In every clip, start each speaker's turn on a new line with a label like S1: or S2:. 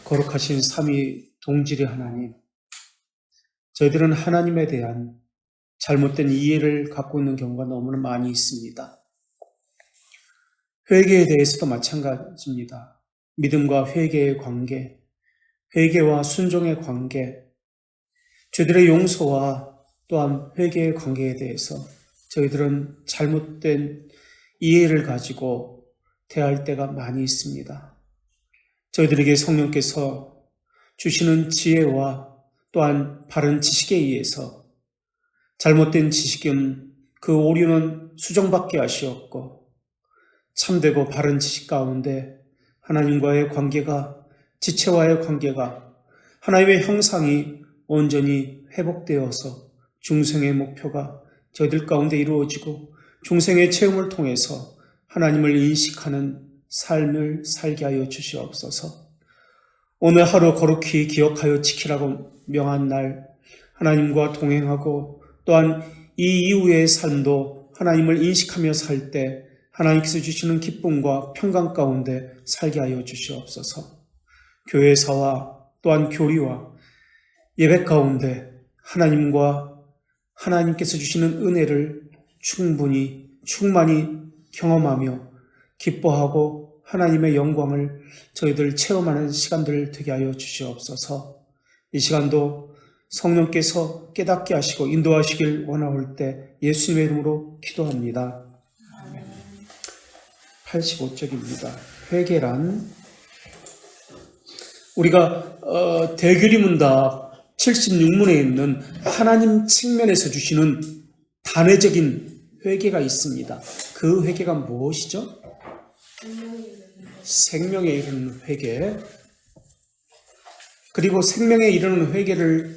S1: 거룩하신 삼위 동질의 하나님, 저희들은 하나님에 대한 잘못된 이해를 갖고 있는 경우가 너무나 많이 있습니다. 회개에 대해서도 마찬가지입니다. 믿음과 회개의 관계, 회개와 순종의 관계, 죄들의 용서와 또한 회개의 관계에 대해서 저희들은 잘못된 이해를 가지고 대할 때가 많이 있습니다. 저희들에게 성령께서 주시는 지혜와 또한 바른 지식에 의해서 잘못된 지식은 그 오류는 수정받게 하시었고 참되고 바른 지식 가운데 하나님과의 관계가, 지체와의 관계가, 하나님의 형상이 온전히 회복되어서 중생의 목표가 저희들 가운데 이루어지고 중생의 체험을 통해서 하나님을 인식하는 삶을 살게 하여 주시옵소서. 오늘 하루 거룩히 기억하여 지키라고 명한 날 하나님과 동행하고 또한 이 이후의 삶도 하나님을 인식하며 살 때 하나님께서 주시는 기쁨과 평강 가운데 살게 하여 주시옵소서. 교회사와 또한 교리와 예배 가운데 하나님과 하나님께서 주시는 은혜를 충만히 경험하며 기뻐하고 하나님의 영광을 저희들 체험하는 시간들을 되게 하여 주시옵소서. 이 시간도 성령께서 깨닫게 하시고 인도하시길 원하올 때 예수님의 이름으로 기도합니다. 85쪽입니다. 회개란 우리가 대규리문답 76문에 있는 하나님 측면에서 주시는 단회적인 회개가 있습니다. 그 회개가 무엇이죠? 생명에 이르는 회개. 그리고 생명에 이르는 회개를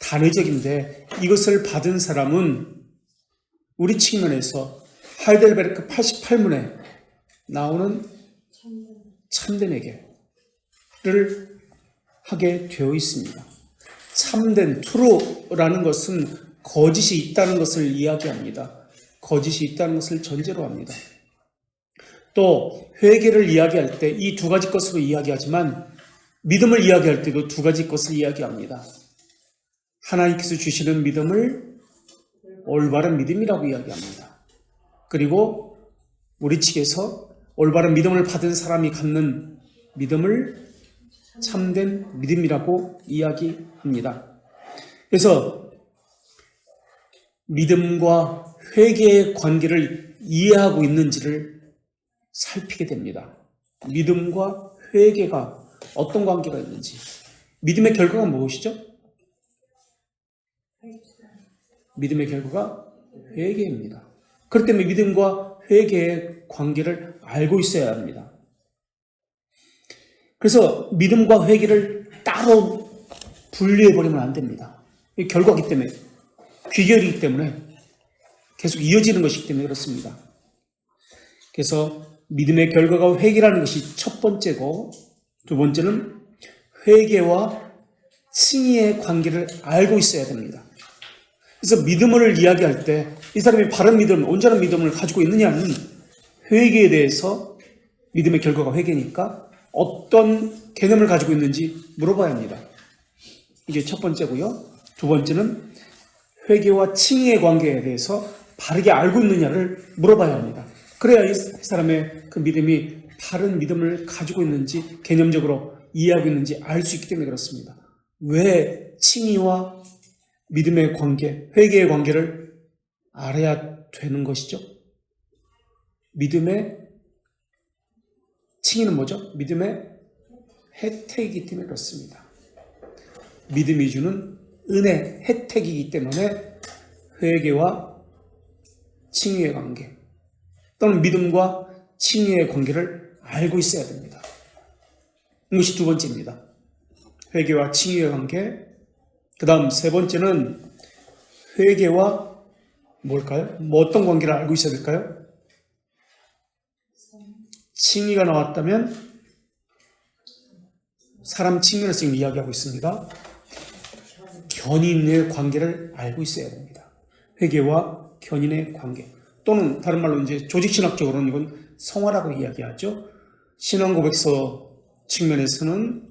S1: 단회적인데 이것을 받은 사람은 우리 측면에서 하이델베르크 88문에 나오는 참된 회개를 하게 되어 있습니다. 참된 true라는 것은 거짓이 있다는 것을 이야기합니다. 거짓이 있다는 것을 전제로 합니다. 또 회개를 이야기할 때 이 두 가지 것으로 이야기하지만 믿음을 이야기할 때도 두 가지 것을 이야기합니다. 하나님께서 주시는 믿음을 올바른 믿음이라고 이야기합니다. 그리고 우리 측에서 올바른 믿음을 받은 사람이 갖는 믿음을 참된 믿음이라고 이야기합니다. 그래서 믿음과 회개의 관계를 이해하고 있는지를 살피게 됩니다. 믿음과 회개가 어떤 관계가 있는지. 믿음의 결과가 무엇이죠? 믿음의 결과가 회개입니다. 그렇기 때문에 믿음과 회개의 관계를 알고 있어야 합니다. 그래서 믿음과 회개를 따로 분리해버리면 안 됩니다. 이 결과이기 때문에, 귀결이기 때문에 계속 이어지는 것이기 때문에 그렇습니다. 그래서 믿음의 결과가 회개라는 것이 첫 번째고, 두 번째는 회개와 칭의의 관계를 알고 있어야 됩니다. 그래서 믿음을 이야기할 때 이 사람이 바른 믿음, 온전한 믿음을 가지고 있느냐는 회개에 대해서 믿음의 결과가 회개니까 어떤 개념을 가지고 있는지 물어봐야 합니다. 이게 첫 번째고요. 두 번째는 회개와 칭의의 관계에 대해서 바르게 알고 있느냐를 물어봐야 합니다. 그래야 이 사람의 그 믿음이 바른 믿음을 가지고 있는지 개념적으로 이해하고 있는지 알 수 있기 때문에 그렇습니다. 왜 칭의와 믿음의 관계, 회개의 관계를 알아야 되는 것이죠? 믿음의 칭의는 뭐죠? 믿음의 혜택이기 때문에 그렇습니다. 믿음이 주는 은혜, 혜택이기 때문에 회개와 칭의의 관계 또는 믿음과 칭의의 관계를 알고 있어야 됩니다. 이것이 두 번째입니다. 회개와 칭의의 관계. 그 다음 세 번째는 회개와 뭘까요? 어떤 관계를 알고 있어야 될까요? 칭의가 나왔다면 사람 측면에서 지금 이야기하고 있습니다. 견인의 관계를 알고 있어야 됩니다. 회개와 견인의 관계. 또는 다른 말로 이제 조직신학적으로는 이건 성화라고 이야기하죠. 신앙고백서 측면에서는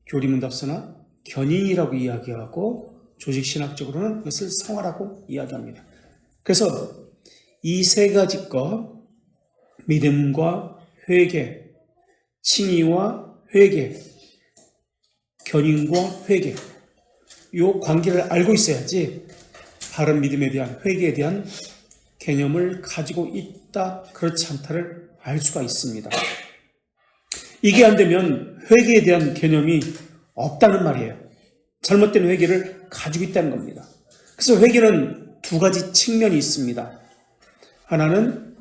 S1: 교리문답서나 견인이라고 이야기하고 조직신학적으로는 이것을 성화라고 이야기합니다. 그래서 이 세 가지 것, 믿음과 회개, 칭의와 회개, 견인과 회개, 이 관계를 알고 있어야지 바른 믿음에 대한 회개에 대한 개념을 가지고 있다, 그렇지 않다를 알 수가 있습니다. 이게 안 되면 회개에 대한 개념이 없다는 말이에요. 잘못된 회개를 가지고 있다는 겁니다. 그래서 회개는 두 가지 측면이 있습니다. 하나는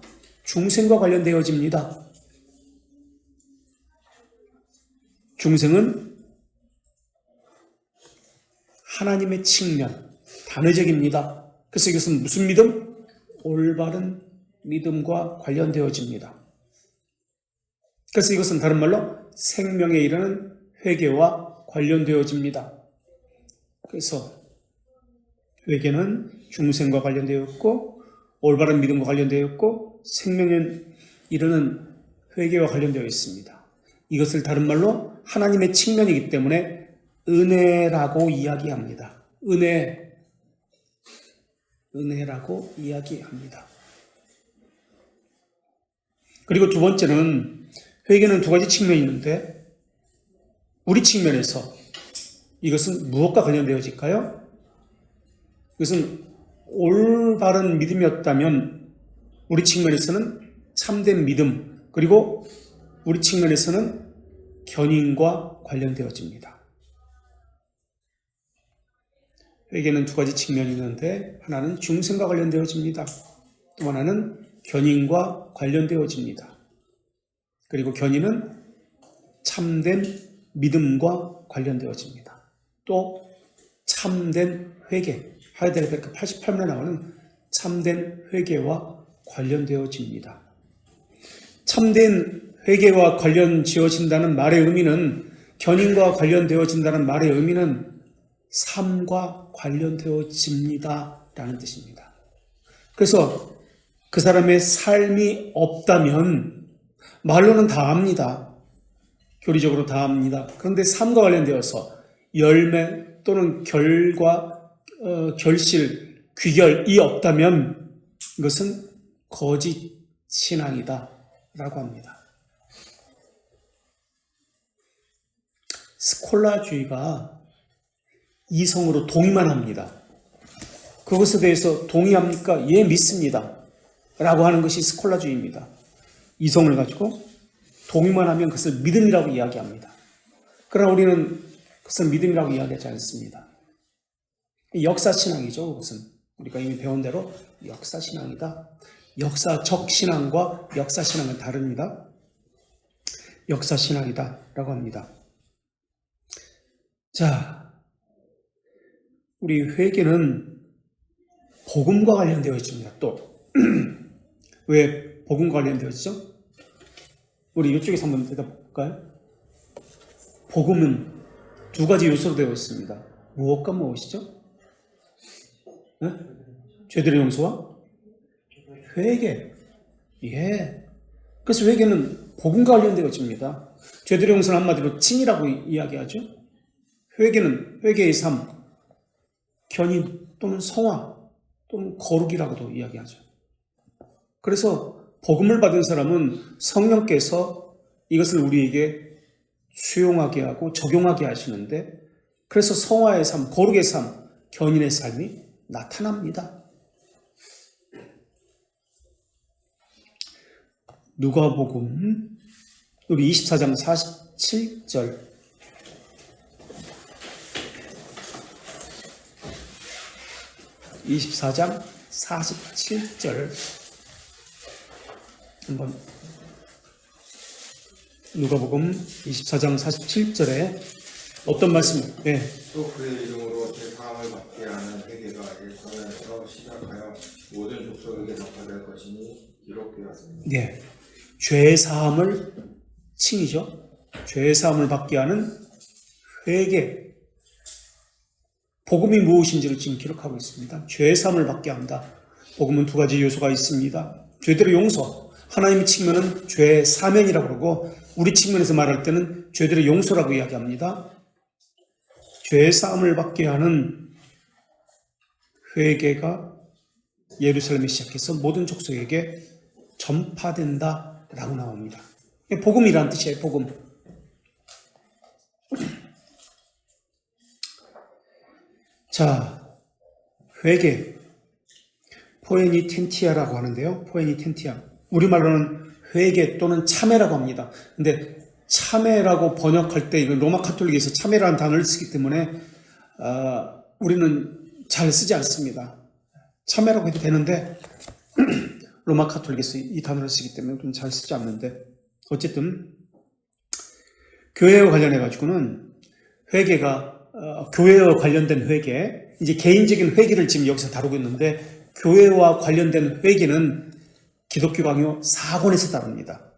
S1: 중생과 관련되어집니다. 중생은 하나님의 측면, 단회적입니다. 그래서 이것은 무슨 믿음? 올바른 믿음과 관련되어집니다. 그래서 이것은 다른 말로 생명에 이르는 회개와 관련되어집니다. 그래서 회개는 중생과 관련되어 있고 올바른 믿음과 관련되어 있고 생명에 이르는 회개와 관련되어 있습니다. 이것을 다른 말로 하나님의 측면이기 때문에 은혜라고 이야기합니다. 은혜라고 이야기합니다. 그리고 두 번째는 회개는 두 가지 측면이 있는데 우리 측면에서 이것은 무엇과 관련되어질까요? 이것은 올바른 믿음이었다면 우리 측면에서는 참된 믿음, 그리고 우리 측면에서는 견인과 관련되어집니다. 회개는 두 가지 측면이 있는데 하나는 중생과 관련되어집니다. 또 하나는 견인과 관련되어집니다. 그리고 견인은 참된 믿음과 관련되어집니다. 또 참된 회개, 하이델베르크 88면에 나오는 참된 회개와 관련되어집니다. 참된 회개와 관련 지어진다는 말의 의미는, 견인과 관련되어진다는 말의 의미는 삶과 관련되어집니다 라는 뜻입니다. 그래서 그 사람의 삶이 없다면 말로는 다 압니다. 교리적으로 다 압니다. 그런데 삶과 관련되어서 열매 또는 결과, 결실, 귀결이 없다면 이것은 거짓 신앙이다 라고 합니다. 스콜라주의가 이성으로 동의만 합니다. 그것에 대해서 동의합니까? 예, 믿습니다 라고 하는 것이 스콜라주의입니다. 이성을 가지고 동의만 하면 그것을 믿음이라고 이야기합니다. 그러나 우리는 그것을 믿음이라고 이야기하지 않습니다. 역사신앙이죠. 그것은 우리가 이미 배운 대로 역사신앙이다. 역사적 신앙과 역사신앙은 다릅니다. 역사신앙이다 라고 합니다. 자, 우리 회개는 복음과 관련되어 있습니다. 또 왜 복음과 관련되어 있죠? 우리 이쪽에서 한번 대답해볼까요? 복음은 두 가지 요소로 되어 있습니다. 무엇과 무엇이죠? 네? 죄들의 용서와 회개. 예. 그래서 회개는 복음과 관련되어집니다. 죄들의 용서는 한마디로 칭이라고 이야기하죠. 회개는 회개의 삶, 견인 또는 성화 또는 거룩이라고도 이야기하죠. 그래서 복음을 받은 사람은 성령께서 이것을 우리에게 수용하게 하고 적용하게 하시는데, 그래서 성화의 삶, 거룩의 삶, 견인의 삶이 나타납니다. 누가복음 우리 24장 47절, (24장 47절) 한번 누가복음 24장 47절에 어떤 말씀이에요? 네.
S2: 또 그의 이름으로 제사함을 받게 하는 회개가 예루살렘에서 시작하여 모든 족속에게 전파될 것이니 기록되었습니다.
S1: 네. 죄사함을 칭이죠. 죄사함을 받게 하는 회개. 복음이 무엇인지를 지금 기록하고 있습니다. 죄사함을 받게 한다. 복음은 두 가지 요소가 있습니다. 죄들의 용서. 하나님의 측면은 죄 사면이라고 그러고 우리 측면에서 말할 때는 죄들의 용서라고 이야기합니다. 죄사함을 받게 하는 회개가 예루살렘에 시작해서 모든 족속에게 전파된다라고 나옵니다. 복음이란 뜻이에요. 복음. 자, 회개. 포에니텐티아라고 하는데요. 포에니텐티아. 우리말로는 회개 또는 참회라고 합니다. 근데 참회라고 번역할 때 이건 로마 카톨릭에서 참회라는 단어를 쓰기 때문에 우리는 잘 쓰지 않습니다. 참회라고 해도 되는데 로마 카톨릭에서 이 단어를 쓰기 때문에 좀 잘 쓰지 않는데 어쨌든 교회와 관련해 가지고는 회개가 교회와 관련된 회개, 이제 개인적인 회개를 지금 여기서 다루고 있는데 교회와 관련된 회개는 기독교 강요 4권에서 다룹니다.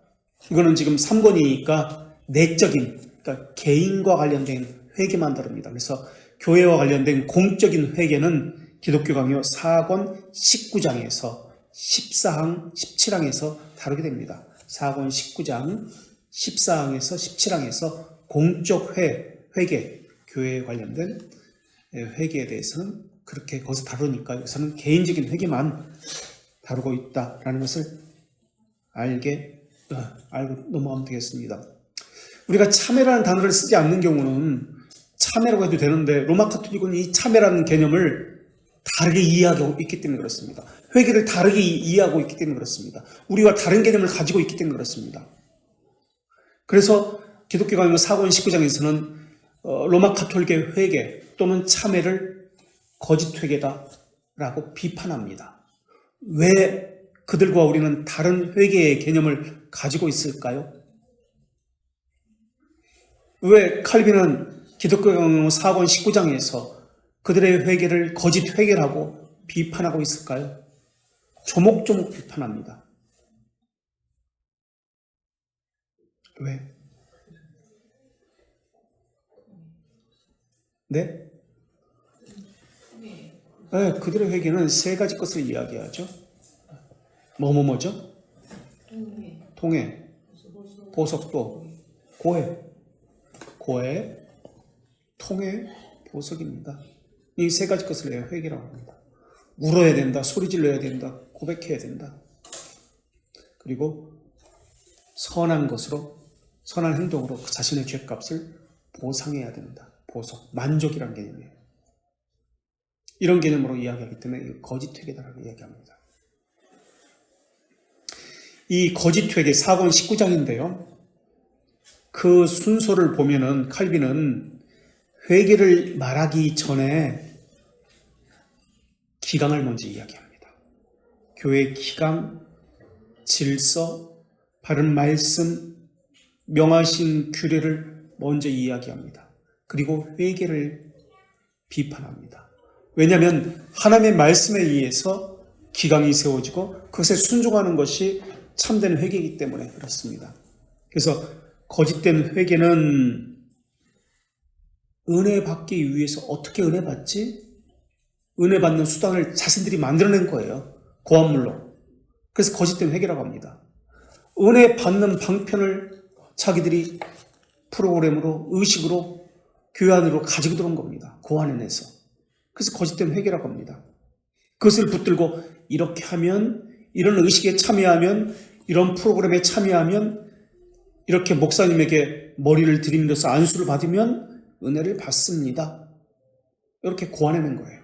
S1: 이거는 지금 3권이니까 내적인, 그러니까 개인과 관련된 회개만 다룹니다. 그래서 교회와 관련된 공적인 회개는 기독교 강요 4권 19장에서 14항, 17항에서 다루게 됩니다. 4권 19장, 14항에서 17항에서 공적 회개, 교회에 관련된 회개에 대해서는 그렇게 거기서 다루니까 여기서는 개인적인 회개만 다루고 있다라는 것을 알고 넘어가면 되겠습니다. 우리가 참회라는 단어를 쓰지 않는 경우는 참회라고 해도 되는데 로마 카톨릭은 이 참회라는 개념을 다르게 이해하고 있기 때문에 그렇습니다. 회개를 다르게 이해하고 있기 때문에 그렇습니다. 우리와 다른 개념을 가지고 있기 때문에 그렇습니다. 그래서 기독교 강요 4권 19장에서는 로마 카톨릭의 회개 또는 참회를 거짓 회개다라고 비판합니다. 왜 그들과 우리는 다른 회개의 개념을 가지고 있을까요? 왜 칼빈은 기독교 강요 4권 19장에서 그들의 회개를 거짓 회개라고 비판하고 있을까요? 조목조목 비판합니다. 왜? 네? 네, 그들의 회개는 세 가지 것을 이야기하죠. 뭐죠? 통회, 보석도, 고해, 통회, 보석입니다. 이 세 가지 것을 내가 회개라고 합니다. 울어야 된다, 소리 질러야 된다, 고백해야 된다. 그리고 선한 것으로, 선한 행동으로 그 자신의 죄값을 보상해야 된다. 보석, 만족이라는 개념이에요. 이런 개념으로 이야기하기 때문에 거짓 회개다라고 이야기합니다. 이 거짓 회개 4권 19장인데요. 그 순서를 보면은 칼빈은 회개를 말하기 전에 기강을 먼저 이야기합니다. 교회의 기강, 질서, 바른 말씀, 명하신 규례를 먼저 이야기합니다. 그리고 회개를 비판합니다. 왜냐하면 하나님의 말씀에 의해서 기강이 세워지고 그것에 순종하는 것이 참된 회개이기 때문에 그렇습니다. 그래서 거짓된 회개는 은혜 받기 위해서 어떻게 은혜 받지? 은혜 받는 수단을 자신들이 만들어낸 거예요. 고함물로. 그래서 거짓된 회개라고 합니다. 은혜 받는 방편을 자기들이 프로그램으로, 의식으로, 교회 안으로 가지고 들어온 겁니다. 고안해내서. 그래서 거짓된 회개라고 합니다. 그것을 붙들고 이렇게 하면, 이런 의식에 참여하면, 이런 프로그램에 참여하면, 이렇게 목사님에게 머리를 들이밀어서 안수를 받으면 은혜를 받습니다. 이렇게 고안해낸 거예요.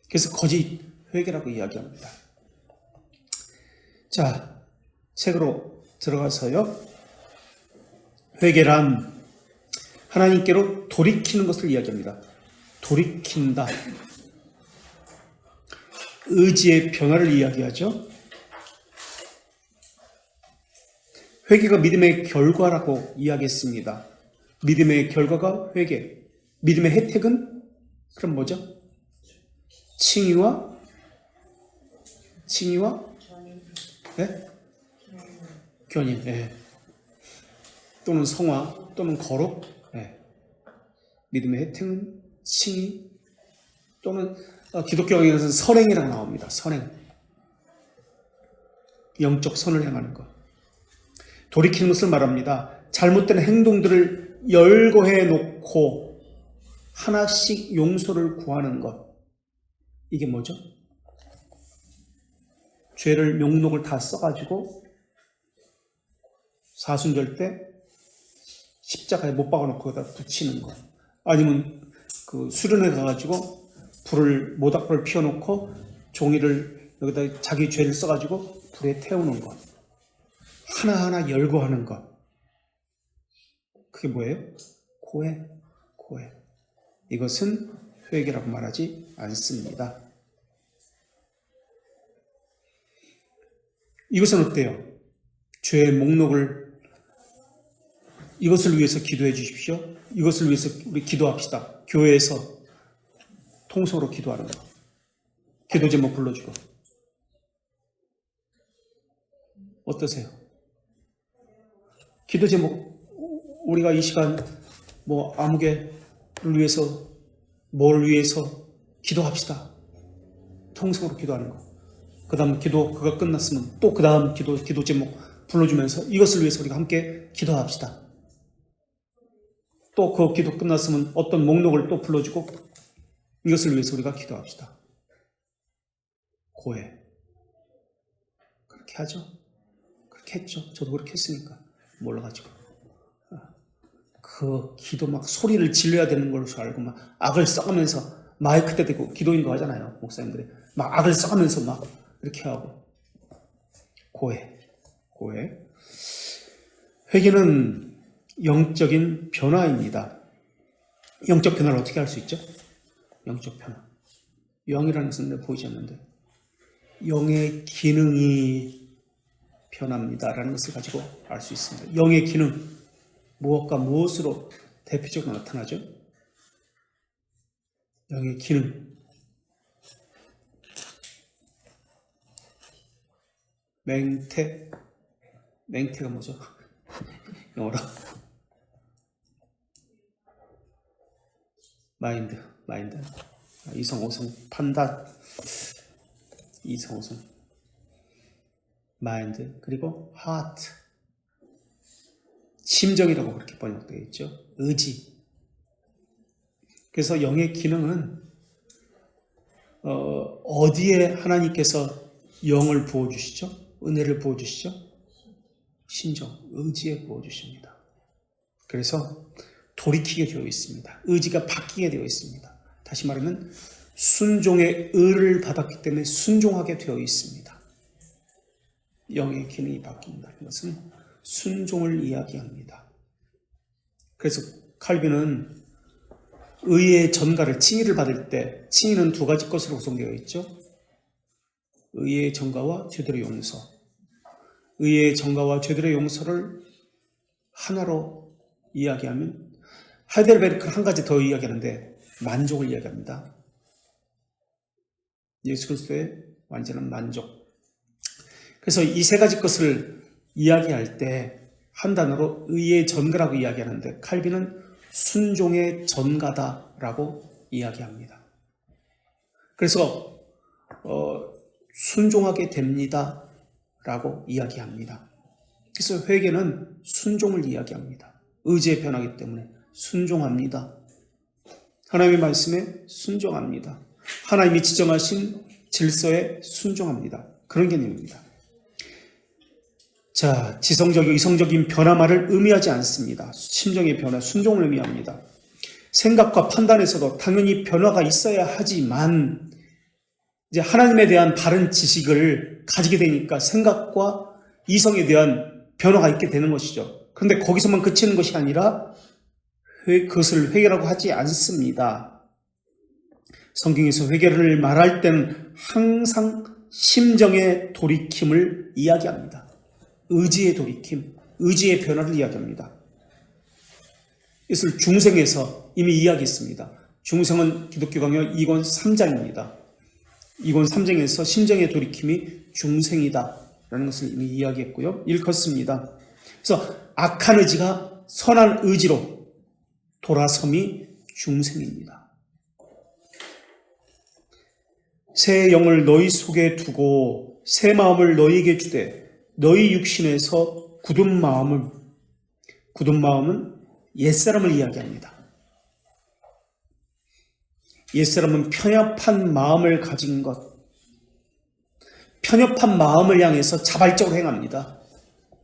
S1: 그래서 거짓 회개라고 이야기합니다. 자, 책으로 들어가서요. 회개란 하나님께로 돌이키는 것을 이야기합니다. 돌이킨다. 의지의 변화를 이야기하죠. 회개가 믿음의 결과라고 이야기했습니다. 믿음의 결과가 회개. 믿음의 혜택은 그럼 뭐죠? 칭의와 네? 견인. 네. 또는 성화 또는 거룩. 네. 믿음의 혜택은 칭의 또는 기독교에서는 선행이라고 나옵니다. 선행. 영적 선을 행하는 것. 돌이키는 것을 말합니다. 잘못된 행동들을 열거해 놓고 하나씩 용서를 구하는 것. 이게 뭐죠? 죄를 명록을 다 써가지고 사순절 때 십자가에 못 박아놓고 거기다 붙이는 것. 아니면 그 수련회 가가지고 모닥불을 피워놓고 종이를 여기다 자기 죄를 써가지고 불에 태우는 것. 하나하나 열거하는 것. 그게 뭐예요? 고해. 이것은 회개라고 말하지 않습니다. 이것은 어때요? 죄의 목록을 이것을 위해서 기도해 주십시오. 이것을 위해서 우리 기도합시다. 교회에서 통성으로 기도하는 거. 기도 제목 불러주고. 어떠세요? 기도 제목 우리가 이 시간 아무개를 위해서 뭘 위해서 기도합시다. 통성으로 기도하는 거. 그 다음 그가 끝났으면 또 그 다음 기도 제목 불러주면서 이것을 위해서 우리가 함께 기도합시다. 또 그 기도 끝났으면 어떤 목록을 또 불러주고 이것을 위해서 우리가 기도합시다. 고해. 그렇게 하죠. 그렇게 했죠. 저도 그렇게 했으니까 몰라가지고. 그 기도 막 소리를 질러야 되는 걸로 알고 막 악을 써가면서 마이크 때 대고 기도인도 하잖아요. 목사님들이. 막 악을 써가면서 막 이렇게 하고. 고해. 회개는 영적인 변화입니다. 영적 변화를 어떻게 할 수 있죠? 영적 변화. 영이라는 것은 내가 보이지 않는데 영의 기능이 변합니다라는 것을 가지고 알 수 있습니다. 영의 기능, 무엇과 무엇으로 대표적으로 나타나죠? 영의 기능. 맹태가 뭐죠? 영어로. 마인드. 이성, 오성, 판단. 이성, 오성. 마인드. 그리고 하트. 심정이라고 그렇게 번역되어 있죠. 의지. 그래서 영의 기능은 어디에 하나님께서 영을 부어주시죠? 은혜를 부어주시죠? 심정, 의지에 부어주십니다. 그래서 돌이키게 되어 있습니다. 의지가 바뀌게 되어 있습니다. 다시 말하면 순종의 의를 받았기 때문에 순종하게 되어 있습니다. 영의 기능이 바뀐다는 것은 순종을 이야기합니다. 그래서 칼빈은 의의 전가를 칭의를 받을 때 칭의는 두 가지 것으로 구성되어 있죠. 의의 전가와 죄들의 용서. 의의 전가와 죄들의 용서를 하나로 이야기하면 하이델베르크는 한 가지 더 이야기하는데 만족을 이야기합니다. 예수 그리스도의 완전한 만족. 그래서 이 세 가지 것을 이야기할 때 한 단어로 의의 전가라고 이야기하는데 칼빈은 순종의 전가다라고 이야기합니다. 그래서 순종하게 됩니다라고 이야기합니다. 그래서 회개는 순종을 이야기합니다. 의지의 변화이기 때문에 순종합니다. 하나님의 말씀에 순종합니다. 하나님이 지정하신 질서에 순종합니다. 그런 개념입니다. 자, 지성적이고 이성적인 변화만을 의미하지 않습니다. 심정의 변화, 순종을 의미합니다. 생각과 판단에서도 당연히 변화가 있어야 하지만 이제 하나님에 대한 바른 지식을 가지게 되니까 생각과 이성에 대한 변화가 있게 되는 것이죠. 그런데 거기서만 그치는 것이 아니라 그것을 회개라고 하지 않습니다. 성경에서 회개를 말할 때는 항상 심정의 돌이킴을 이야기합니다. 의지의 돌이킴, 의지의 변화를 이야기합니다. 이것을 중생에서 이미 이야기했습니다. 중생은 기독교 강요 2권 3장입니다. 2권 3장에서 심정의 돌이킴이 중생이다라는 것을 이미 이야기했고요. 일컫습니다. 그래서 악한 의지가 선한 의지로 돌아섬이 중생입니다. 새 영을 너희 속에 두고 새 마음을 너희에게 주되 너희 육신에서 굳은 마음은 옛사람을 이야기합니다. 옛사람은 편협한 마음을 가진 것, 편협한 마음을 향해서 자발적으로 행합니다.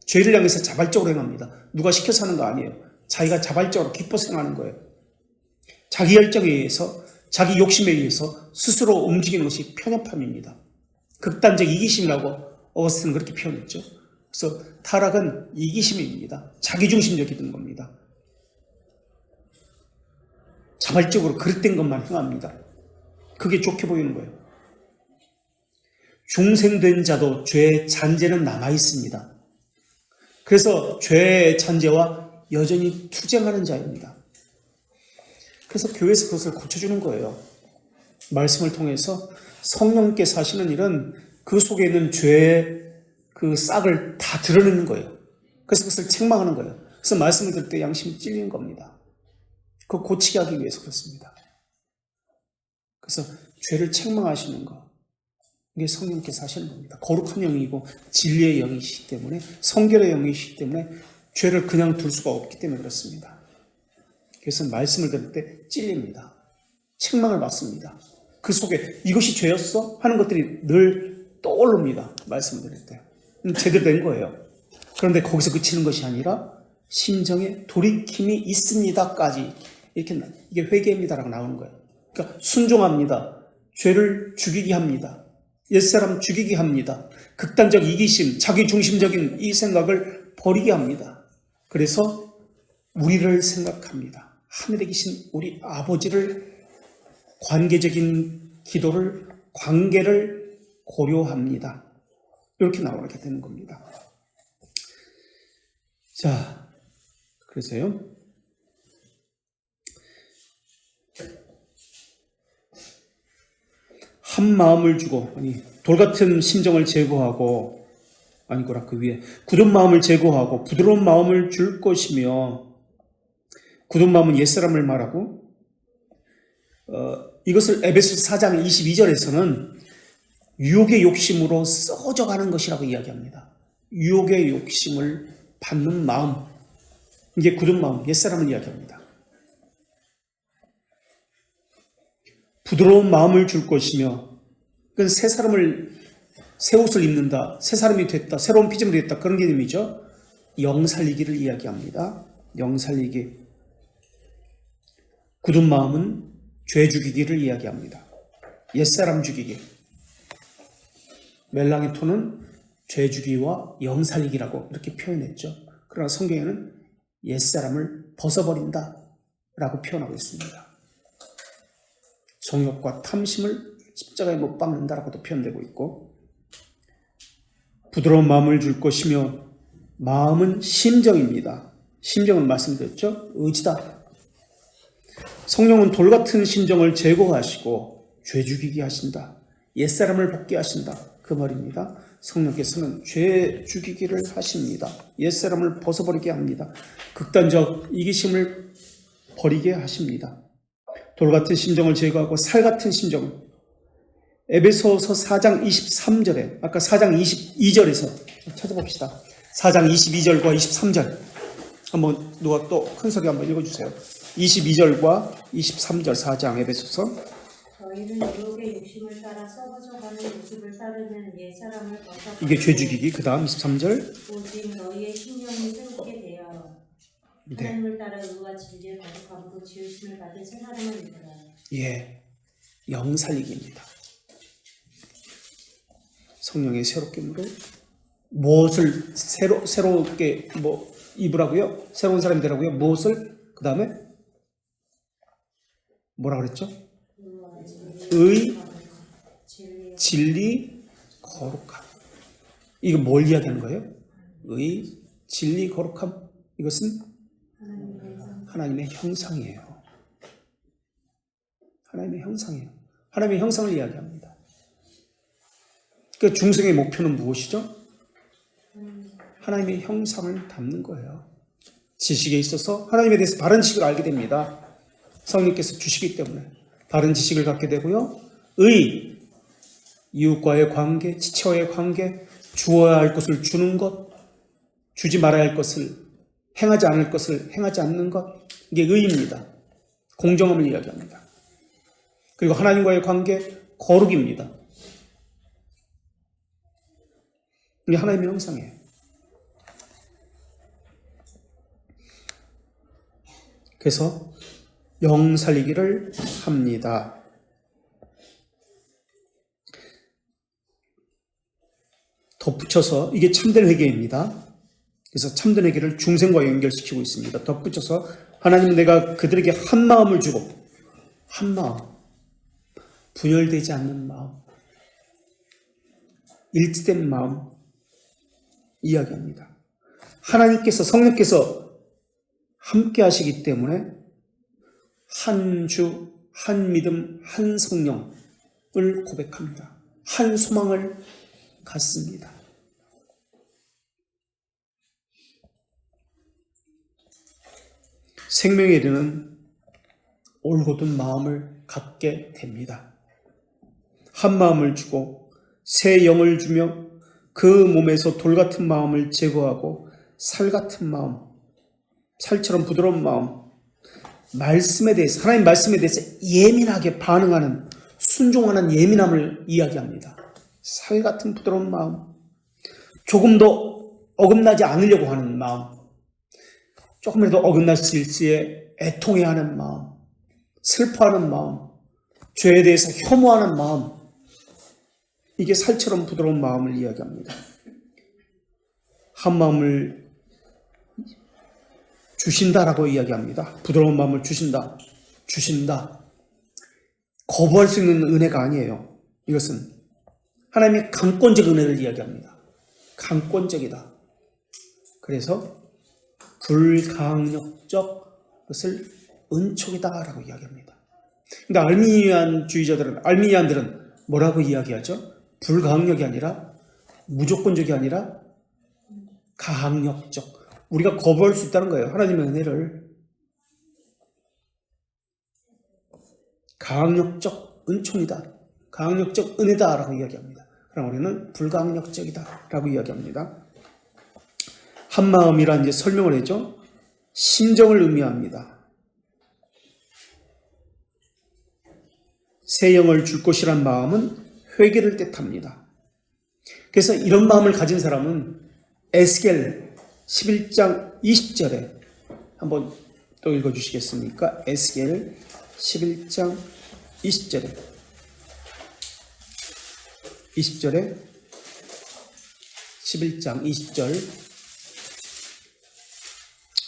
S1: 죄를 향해서 자발적으로 행합니다. 누가 시켜서 하는 거 아니에요. 자기가 자발적으로 기뻐서 행하는 거예요. 자기 열정에 의해서, 자기 욕심에 의해서 스스로 움직이는 것이 편협함입니다. 극단적 이기심이라고 어거스틴은 그렇게 표현했죠. 그래서 타락은 이기심입니다. 자기중심적인 겁니다. 자발적으로 그릇된 것만 행합니다. 그게 좋게 보이는 거예요. 중생된 자도 죄의 잔재는 남아있습니다. 그래서 죄의 잔재와 여전히 투쟁하는 자입니다. 그래서 교회에서 그것을 고쳐주는 거예요. 말씀을 통해서 성령께서 하시는 일은 그 속에 있는 죄의 그 싹을 다 드러내는 거예요. 그래서 그것을 책망하는 거예요. 그래서 말씀을 들을 때 양심이 찔리는 겁니다. 그거 고치게 하기 위해서 그렇습니다. 그래서 죄를 책망하시는 거, 이게 성령께서 하시는 겁니다. 거룩한 영이고 진리의 영이시기 때문에, 성결의 영이시기 때문에 죄를 그냥 둘 수가 없기 때문에 그렇습니다. 그래서 말씀을 들을 때 찔립니다. 책망을 받습니다. 그 속에 이것이 죄였어? 하는 것들이 늘 떠오릅니다. 말씀을 들을 때. 제대로 된 거예요. 그런데 거기서 그치는 것이 아니라 심정에 돌이킴이 있습니다까지 이렇게, 이게 회개입니다라고 나오는 거예요. 그러니까 순종합니다. 죄를 죽이게 합니다. 옛사람 죽이게 합니다. 극단적 이기심, 자기중심적인 이 생각을 버리게 합니다. 그래서 우리를 생각합니다. 하늘에 계신 우리 아버지를, 관계적인 기도를, 관계를 고려합니다. 이렇게 나오게 되는 겁니다. 자, 그래서요. 한 마음을 주고, 돌같은 심정을 제거하고, 아니구나, 그 위에 굳은 마음을 제거하고 부드러운 마음을 줄 것이며, 굳은 마음은 옛사람을 말하고, 이것을 에베소서 4장 22절에서는 유혹의 욕심으로 썩어져가는 것이라고 이야기합니다. 유혹의 욕심을 받는 마음, 이게 굳은 마음, 옛사람을 이야기합니다. 부드러운 마음을 줄 것이며, 그건 새 옷을 입는다, 새 사람이 됐다, 새로운 피조물이 됐다, 그런 개념이죠. 영살리기를 이야기합니다. 영살리기. 굳은 마음은 죄 죽이기를 이야기합니다. 옛사람 죽이기. 멜랑이토는 죄 죽이기와 영살리기라고 이렇게 표현했죠. 그러나 성경에는 옛사람을 벗어버린다 라고 표현하고 있습니다. 정욕과 탐심을 십자가에 못 박는다라고도 표현되고 있고, 부드러운 마음을 줄 것이며, 마음은 심정입니다. 심정은 말씀드렸죠? 의지다. 성령은 돌같은 심정을 제거하시고 죄 죽이게 하신다. 옛사람을 벗게 하신다. 그 말입니다. 성령께서는 죄 죽이기를 하십니다. 옛사람을 벗어버리게 합니다. 극단적 이기심을 버리게 하십니다. 돌같은 심정을 제거하고 살같은 심정. 에베소서 4장 23절에, 아까 4장 22절에서 찾아봅시다. 4장 22절과 23절. 한번 누가 또 큰 소리 한번 읽어주세요. 22절과 23절 4장 에베소서.
S3: 저희는 유혹의 욕심을 따라 썩어져가는 모습을 따르는 옛사람을 벗어버리고,
S1: 이게 죄 죽이기. 그 다음 23절.
S3: 오직 너희의 심령이 새롭게 되어 하나님을 따라 의와 진리를 거룩함으로 지으심을 받은 새 사람을 입으라.
S1: 예, 영살리기입니다. 성령의 새롭게 물어 무엇을 새롭게 입으라고요? 새로운 사람이 되라고요? 무엇을? 그 다음에 뭐라 그랬죠? 의, 진리, 거룩함. 이거 뭘 이야기하는 거예요? 의, 진리, 거룩함. 이것은 하나님의 형상이에요. 하나님의 형상이에요. 하나님의 형상을 이야기합니다. 그 중생의 목표는 무엇이죠? 하나님의 형상을 담는 거예요. 지식에 있어서 하나님에 대해서 바른 지식을 알게 됩니다. 성령께서 주시기 때문에 바른 지식을 갖게 되고요. 의, 이웃과의 관계, 지체와의 관계, 주어야 할 것을 주는 것, 주지 말아야 할 것을, 행하지 않을 것을 행하지 않는 것, 이게 의입니다. 공정함을 이야기합니다. 그리고 하나님과의 관계 거룩입니다. 이게 하나님의 형상이에요. 그래서 영 살리기를 합니다. 덧붙여서 이게 참된 회개입니다. 그래서 참된 회개를 중생과 연결시키고 있습니다. 덧붙여서 하나님은 내가 그들에게 한 마음을 주고, 한 마음, 분열되지 않는 마음, 일치된 마음 이야기합니다. 하나님께서, 성령께서 함께 하시기 때문에 한 주, 한 믿음, 한 성령을 고백합니다. 한 소망을 갖습니다. 생명에 이르는 올곧은 마음을 갖게 됩니다. 한 마음을 주고 새 영을 주며 그 몸에서 돌 같은 마음을 제거하고 살 같은 마음, 살처럼 부드러운 마음, 말씀에 대해서, 하나님 말씀에 대해서 예민하게 반응하는, 순종하는 예민함을 이야기합니다. 살 같은 부드러운 마음, 조금 더 어긋나지 않으려고 하는 마음, 조금이라도 어긋날 실수에 애통해하는 마음, 슬퍼하는 마음, 죄에 대해서 혐오하는 마음, 이게 살처럼 부드러운 마음을 이야기합니다. 한 마음을 주신다라고 이야기합니다. 부드러운 마음을 주신다. 거부할 수 있는 은혜가 아니에요. 이것은 하나님의 강권적 은혜를 이야기합니다. 강권적이다. 그래서 불강력적 것을 은총이다라고 이야기합니다. 근데 알미니안들은 뭐라고 이야기하죠? 불강력이 아니라, 무조건적이 아니라 강력적. 우리가 거부할 수 있다는 거예요. 하나님의 은혜를. 강력적 은총이다. 강력적 은혜다라고 이야기합니다. 그럼 우리는 불강력적이다라고 이야기합니다. 한마음이란 이제 설명을 했죠. 심정을 의미합니다. 새 영을 줄 것이란 마음은 회개를 뜻합니다. 그래서 이런 마음을 가진 사람은 에스겔 11장 20절에 한번 또 읽어주시겠습니까? 에스겔 11장 20절에 11장 20절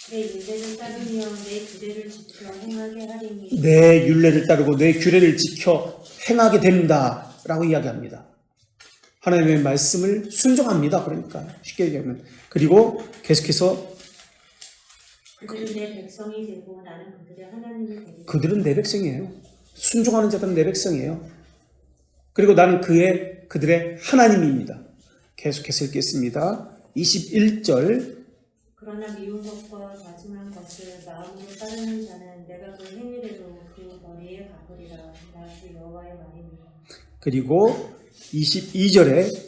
S3: 내 율례를 따르며 내 규례를 지켜 행하게 하리니
S1: 내 율례를 따르고 내 규례를 지켜 행하게 된다라고 이야기합니다. 하나님의 말씀을 순종합니다. 그러니까 쉽게 얘기하면. 그리고 계속해서
S3: 그들은 내 백성이 되고 나는 그들의 하나님이 되리라.
S1: 그들은 내 백성이에요. 순종하는 자들은 내 백성이에요. 그리고 나는 그들의 하나님입니다. 계속해서 읽겠습니다. 21절
S3: 그러나 미운 것과 다짐한 것을 마음으로 따르는 자는 내가 그 행위대로 그 벌이에 갚으리라. 나 주 여호와의 말이니라.
S1: 그리고 22절에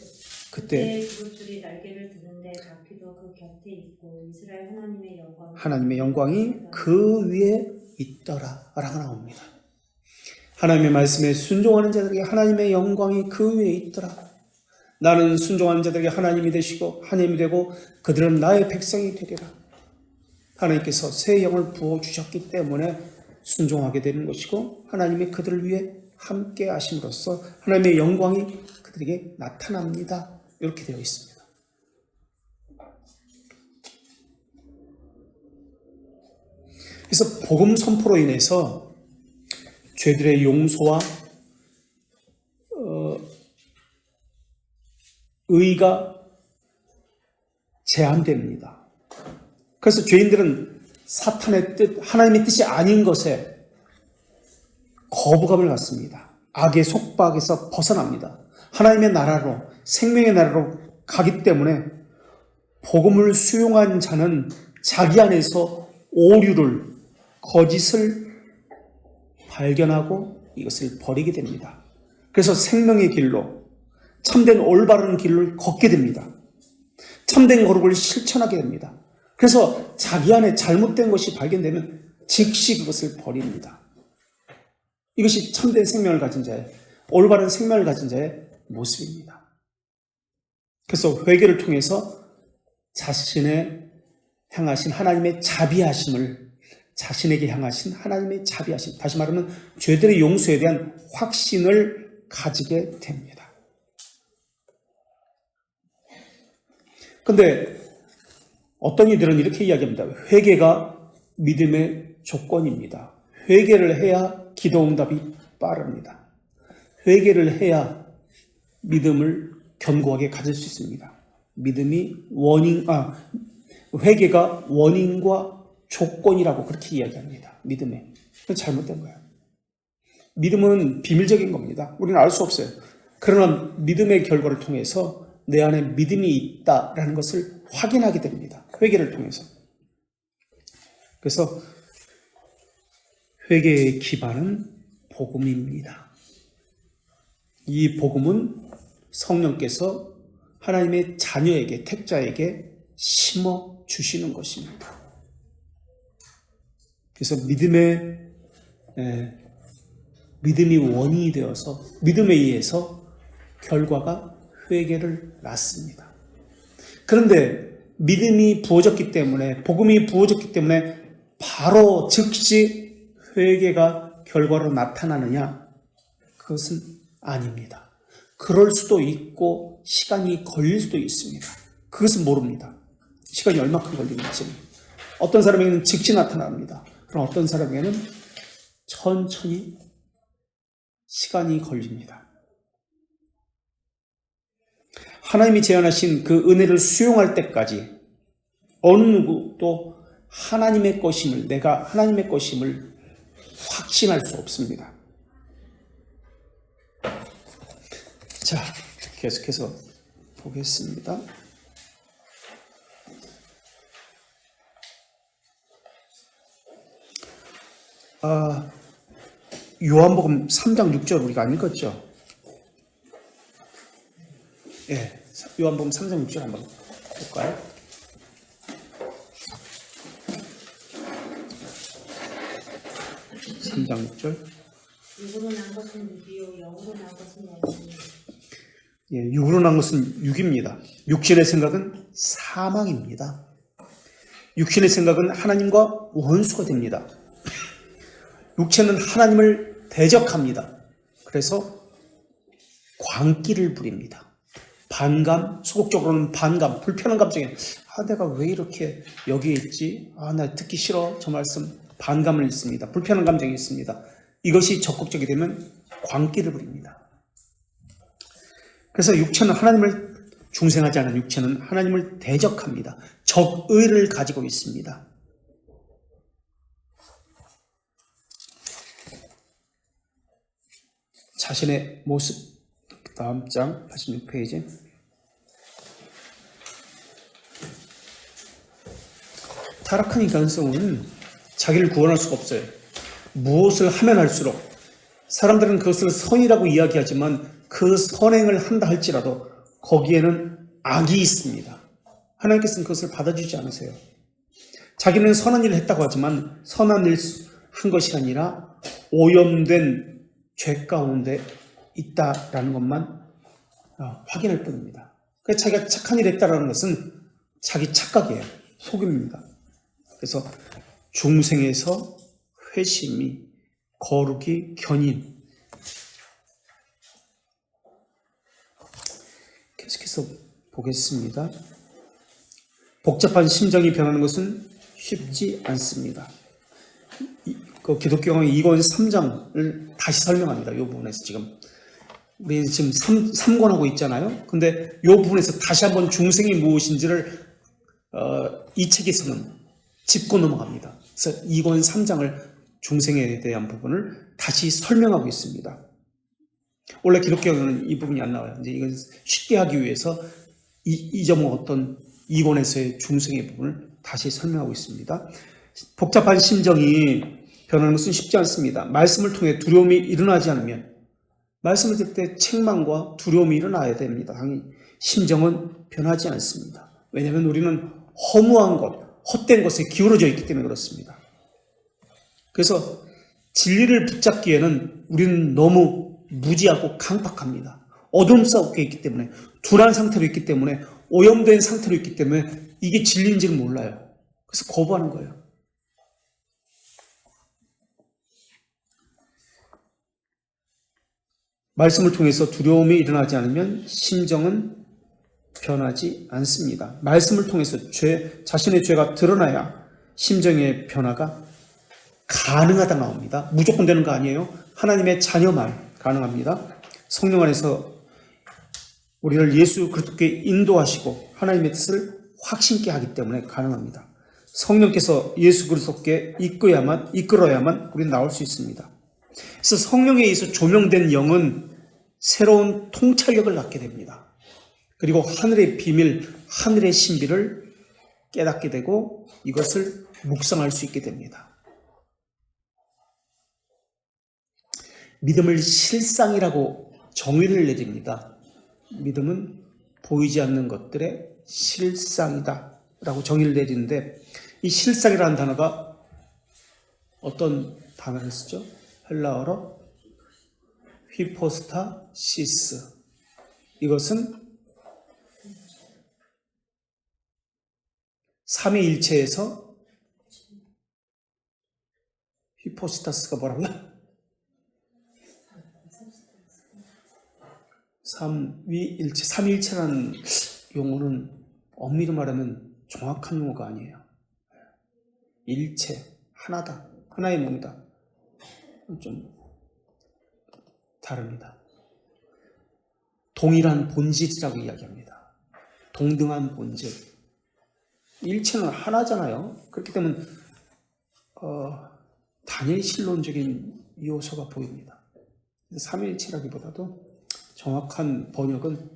S1: 그때
S3: 그것들이 날개를 드는데 바퀴도 그 곁에 있고 이스라엘
S1: 하나님의 영광이 그 위에 있더라 라고 나옵니다. 하나님의 말씀에 순종하는 자들에게 하나님의 영광이 그 위에 있더라. 나는 순종하는 자들에게 하나님이 되시고 하나님이 되고 그들은 나의 백성이 되리라. 하나님께서 새 영을 부어주셨기 때문에 순종하게 되는 것이고 하나님이 그들을 위해 함께 하심으로써 하나님의 영광이 그들에게 나타납니다. 이렇게 되어 있습니다. 그래서 복음 선포로 인해서 죄들의 용서와 의가 제한됩니다. 그래서 죄인들은 사탄의 뜻, 하나님의 뜻이 아닌 것에 거부감을 갖습니다. 악의 속박에서 벗어납니다. 하나님의 나라로, 생명의 나라로 가기 때문에 복음을 수용한 자는 자기 안에서 오류를, 거짓을 발견하고 이것을 버리게 됩니다. 그래서 생명의 길로, 참된 올바른 길을 걷게 됩니다. 참된 거룩을 실천하게 됩니다. 그래서 자기 안에 잘못된 것이 발견되면 즉시 그것을 버립니다. 이것이 참된 생명을 가진 자의, 올바른 생명을 가진 자의 모습입니다. 그래서 회개를 통해서 자신의 향하신 하나님의 자비하심을, 자신에게 향하신 하나님의 자비하심, 다시 말하면 죄들의 용서에 대한 확신을 가지게 됩니다. 그런데 어떤 이들은 이렇게 이야기합니다. 회개가 믿음의 조건입니다. 회개를 해야 기도 응답이 빠릅니다. 회개를 해야 믿음을 견고하게 가질 수 있습니다. 회개가 원인과 조건이라고 그렇게 이야기합니다. 믿음에. 그건 잘못된 거예요. 믿음은 비밀적인 겁니다. 우리는 알 수 없어요. 그러나 믿음의 결과를 통해서 내 안에 믿음이 있다라는 것을 확인하게 됩니다. 회개를 통해서. 그래서 회개의 기반은 복음입니다. 이 복음은 성령께서 하나님의 자녀에게, 택자에게 심어 주시는 것입니다. 그래서 믿음이 원인이 되어서 믿음에 의해서 결과가 회개를 낳습니다. 그런데 믿음이 부어졌기 때문에, 복음이 부어졌기 때문에 바로 즉시 회개가 결과로 나타나느냐? 그것은 아닙니다. 그럴 수도 있고 시간이 걸릴 수도 있습니다. 그것은 모릅니다. 시간이 얼마큼 걸리는지. 어떤 사람에게는 즉시 나타납니다. 그럼 어떤 사람에게는 천천히 시간이 걸립니다. 하나님이 제안하신 그 은혜를 수용할 때까지 어느 누구도 하나님의 것임을, 내가 하나님의 것임을 확신할 수 없습니다. 자, 계속해서 보겠습니다. 요한복음 3장 6절 우리가 안 읽었죠? 예, 요한복음 3장 6절 한번 볼까요? (3장 6절)
S3: 육으로 난 것은 육이요 영으로 난 것은 영이니.
S1: 예, 육으로 난 것은 육입니다. 육신의 생각은 사망입니다. 육신의 생각은 하나님과 원수가 됩니다. 육체는 하나님을 대적합니다. 그래서 광기를 부립니다. 반감, 소극적으로는 반감, 불편한 감정에 내가 왜 이렇게 여기에 있지? 나 듣기 싫어. 저 말씀. 반감을 있습니다. 불편한 감정이 있습니다. 이것이 적극적이 되면 광기를 부립니다. 그래서 육체는 하나님을 중생하지 않은 육체는 하나님을 대적합니다. 적의를 가지고 있습니다. 자신의 모습, 다음 장 86페이지. 타락한 인간성은 자기를 구원할 수가 없어요. 무엇을 하면 할수록 사람들은 그것을 선이라고 이야기하지만 그 선행을 한다 할지라도 거기에는 악이 있습니다. 하나님께서는 그것을 받아주지 않으세요. 자기는 선한 일을 했다고 하지만 선한 일을 한 것이 아니라 오염된 죄 가운데 있다라는 것만 확인할 뿐입니다. 그래서 자기가 착한 일을 했다라는 것은 자기 착각이에요. 속임입니다. 그래서 중생에서 회심이, 거룩이, 견인. 계속해서 보겠습니다. 복잡한 심정이 변하는 것은 쉽지 않습니다. 기독교가 이권 3장을 다시 설명합니다. 이 부분에서 우리 지금 3권하고 있잖아요. 근데 이 부분에서 다시 한번 중생이 무엇인지를 이 책에서는 짚고 넘어갑니다. 그래서 2권 3장을 중생에 대한 부분을 다시 설명하고 있습니다. 원래 기독교는 이 부분이 안 나와요. 이제 이건 쉽게 하기 위해서 잊어먹었던 2권에서의 중생의 부분을 다시 설명하고 있습니다. 복잡한 심정이 변하는 것은 쉽지 않습니다. 말씀을 통해 두려움이 일어나지 않으면, 말씀을 들을 때 책망과 두려움이 일어나야 됩니다. 당연히 심정은 변하지 않습니다. 왜냐하면 우리는 허무한 것, 헛된 것에 기울어져 있기 때문에 그렇습니다. 그래서 진리를 붙잡기에는 우리는 너무 무지하고 강팍합니다. 어둠 속에 있기 때문에, 둔한 상태로 있기 때문에, 오염된 상태로 있기 때문에 이게 진리인지를 몰라요. 그래서 거부하는 거예요. 말씀을 통해서 두려움이 일어나지 않으면 심정은 변하지 않습니다. 말씀을 통해서 자신의 죄가 드러나야 심정의 변화가 가능하다 나옵니다. 무조건 되는 거 아니에요. 하나님의 자녀만 가능합니다. 성령 안에서 우리를 예수 그리스도께 인도하시고 하나님의 뜻을 확신케 하기 때문에 가능합니다. 성령께서 예수 그리스도께 이끌어야만 우리는 나올 수 있습니다. 그래서 성령에 의해서 조명된 영은 새로운 통찰력을 갖게 됩니다. 그리고 하늘의 비밀, 하늘의 신비를 깨닫게 되고 이것을 묵상할 수 있게 됩니다. 믿음을 실상이라고 정의를 내립니다. 믿음은 보이지 않는 것들의 실상이다 라고 정의를 내리는데, 이 실상이라는 단어가 어떤 단어를 쓰죠? 헬라어로 휘포스타시스. 이것은 삼위일체에서 휘포스타스가 뭐라고요? 삼위일체라는 용어는 엄밀히 말하면 정확한 용어가 아니에요. 일체, 하나다, 하나의 몸이다. 좀 다릅니다. 동일한 본질이라고 이야기합니다. 동등한 본질. 일체는 하나잖아요. 그렇기 때문에 단일 신론적인 요소가 보입니다. 삼위일체라기보다도 정확한 번역은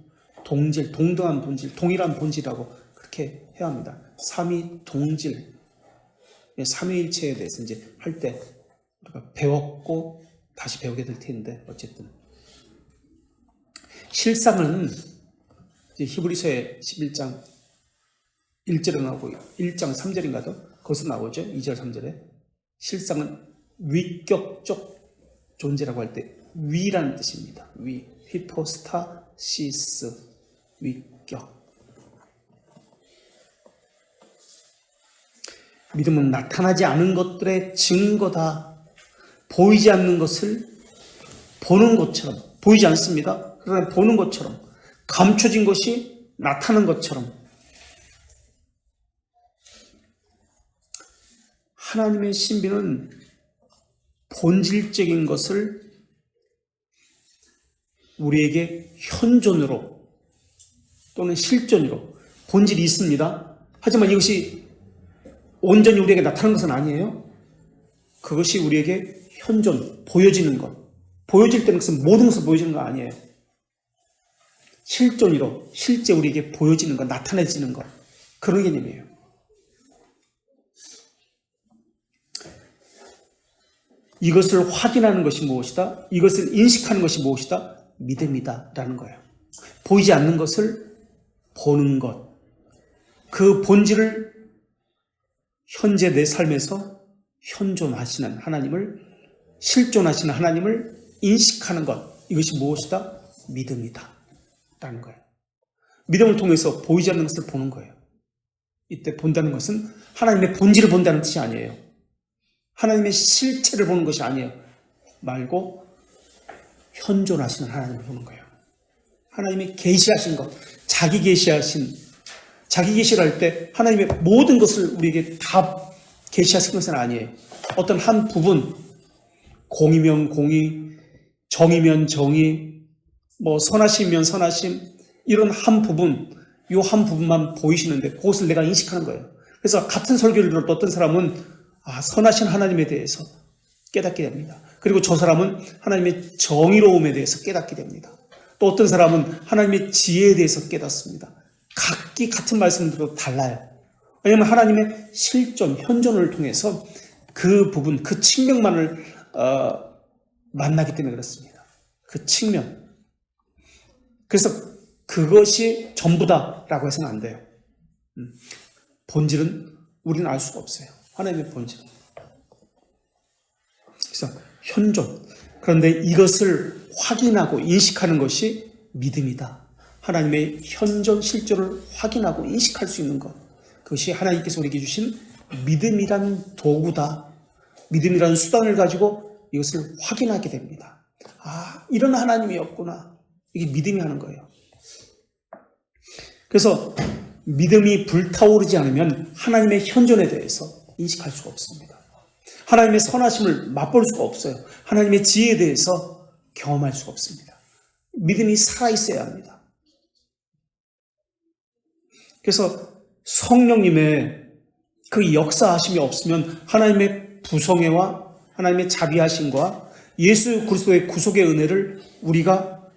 S1: 동질, 동등한 본질, 동일한 본질이라고 그렇게 해야 합니다. 삼위동질, 삼위일체에 대해서 이제 할 때 우리가 배웠고 다시 배우게 될 텐데, 어쨌든 실상은 이제 히브리서의 11장 1절에 나오고 1장 3절인가도 거기서 나오죠. 2절 3절에 실상은 위격적 존재라고 할 때 위라는 뜻입니다. 위, 히포스타시스, 위격. 믿음은 나타나지 않은 것들의 증거다. 보이지 않는 것을 보는 것처럼, 보이지 않습니다. 그러나 보는 것처럼, 감춰진 것이 나타나는 것처럼 하나님의 신비는 본질적인 것을 우리에게 현존으로 또는 실존으로, 본질이 있습니다. 하지만 이것이 온전히 우리에게 나타나는 것은 아니에요. 그것이 우리에게 현존, 보여지는 것. 보여질 때는 그것은 모든 것을 보여지는 거 아니에요. 실존으로, 실제 우리에게 보여지는 것, 나타내지는 것. 그런 개념이에요. 이것을 확인하는 것이 무엇이다? 이것을 인식하는 것이 무엇이다? 믿음이다 라는 거예요. 보이지 않는 것을 보는 것. 그 본질을 현재 내 삶에서 현존하시는 하나님을, 실존하시는 하나님을 인식하는 것. 이것이 무엇이다? 믿음이다 라는 거예요. 믿음을 통해서 보이지 않는 것을 보는 거예요. 이때 본다는 것은 하나님의 본질을 본다는 뜻이 아니에요. 하나님의 실체를 보는 것이 아니에요. 말고 현존하시는 하나님을 보는 거예요. 하나님이 계시하신 것, 자기 계시하신, 자기 계시를 할 때 하나님의 모든 것을 우리에게 다 계시하신 것은 아니에요. 어떤 한 부분, 공이면 공의, 정이면 정의, 뭐 선하심이면 선하심, 이런 한 부분, 요 한 부분만 보이시는데 그것을 내가 인식하는 거예요. 그래서 같은 설교를 들을 때 어떤 사람은 선하신 하나님에 대해서 깨닫게 됩니다. 그리고 저 사람은 하나님의 정의로움에 대해서 깨닫게 됩니다. 또 어떤 사람은 하나님의 지혜에 대해서 깨닫습니다. 각기 같은 말씀을 들어도 달라요. 왜냐하면 하나님의 실존, 현존을 통해서 그 부분, 그 측면만을 만나기 때문에 그렇습니다. 그 측면. 그래서 그것이 전부다라고 해서는 안 돼요. 본질은 우리는 알 수가 없어요. 하나님의 본질. 그래서 현존. 그런데 이것을 확인하고 인식하는 것이 믿음이다. 하나님의 현존 실존을 확인하고 인식할 수 있는 것. 그것이 하나님께서 우리에게 주신 믿음이란 도구다. 믿음이라는 수단을 가지고 이것을 확인하게 됩니다. 아, 이런 하나님이었구나. 이게 믿음이 하는 거예요. 그래서 믿음이 불타오르지 않으면 하나님의 현존에 대해서 인식할 수가 없습니다. 하나님의 선하심을 맛볼 수가 없어요. 하나님의 지혜에 대해서 경험할 수가 없습니다. 믿음이 살아있어야 합니다. 그래서 성령님의 그 역사하심이 없으면 하나님의 부성애와 하나님의 자비하심과 예수 그리스도의 구속의 은혜를 우리가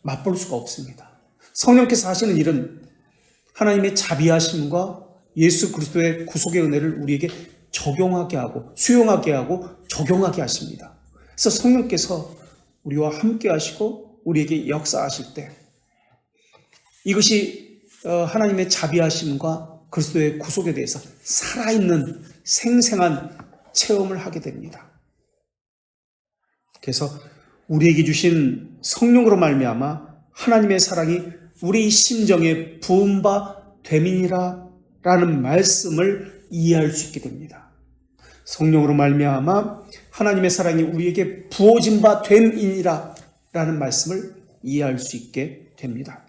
S1: 맛볼 수가 없습니다. 성령께서 하시는 일은 하나님의 자비하심과 예수 그리스도의 구속의 은혜를 우리에게 적용하게 하고 수용하게 하고 적용하게 하십니다. 그래서 성령께서 우리와 함께 하시고 우리에게 역사하실 때 이것이 하나님의 자비하심과 그리스도의 구속에 대해서 살아있는 생생한 체험을 하게 됩니다. 그래서 우리에게 주신 성령으로 말미암아 하나님의 사랑이 우리 심정에 부은 바 됨이니라 라는 말씀을 이해할 수 있게 됩니다. 성령으로 말미암아 하나님의 사랑이 우리에게 부어진 바 됨이니라 라는 말씀을 이해할 수 있게 됩니다.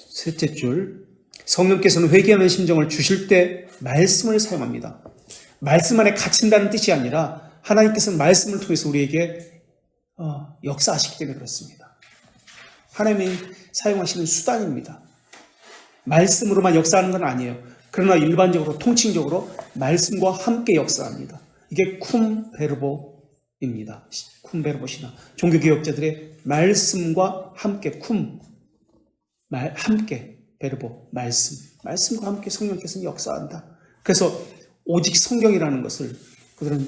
S1: 셋째 줄, 성령께서는 회개하는 심정을 주실 때 말씀을 사용합니다. 말씀 안에 갇힌다는 뜻이 아니라 하나님께서는 말씀을 통해서 우리에게 역사하시기 때문에 그렇습니다. 하나님이 사용하시는 수단입니다. 말씀으로만 역사하는 건 아니에요. 그러나 일반적으로 통칭적으로 말씀과 함께 역사합니다. 이게 쿰 베르보입니다. 쿰 베르보 신화. 종교개혁자들의 말씀과 함께 함께 베르보 말씀과 함께 성령께서는 역사한다. 그래서 오직 성경이라는 것을 그들은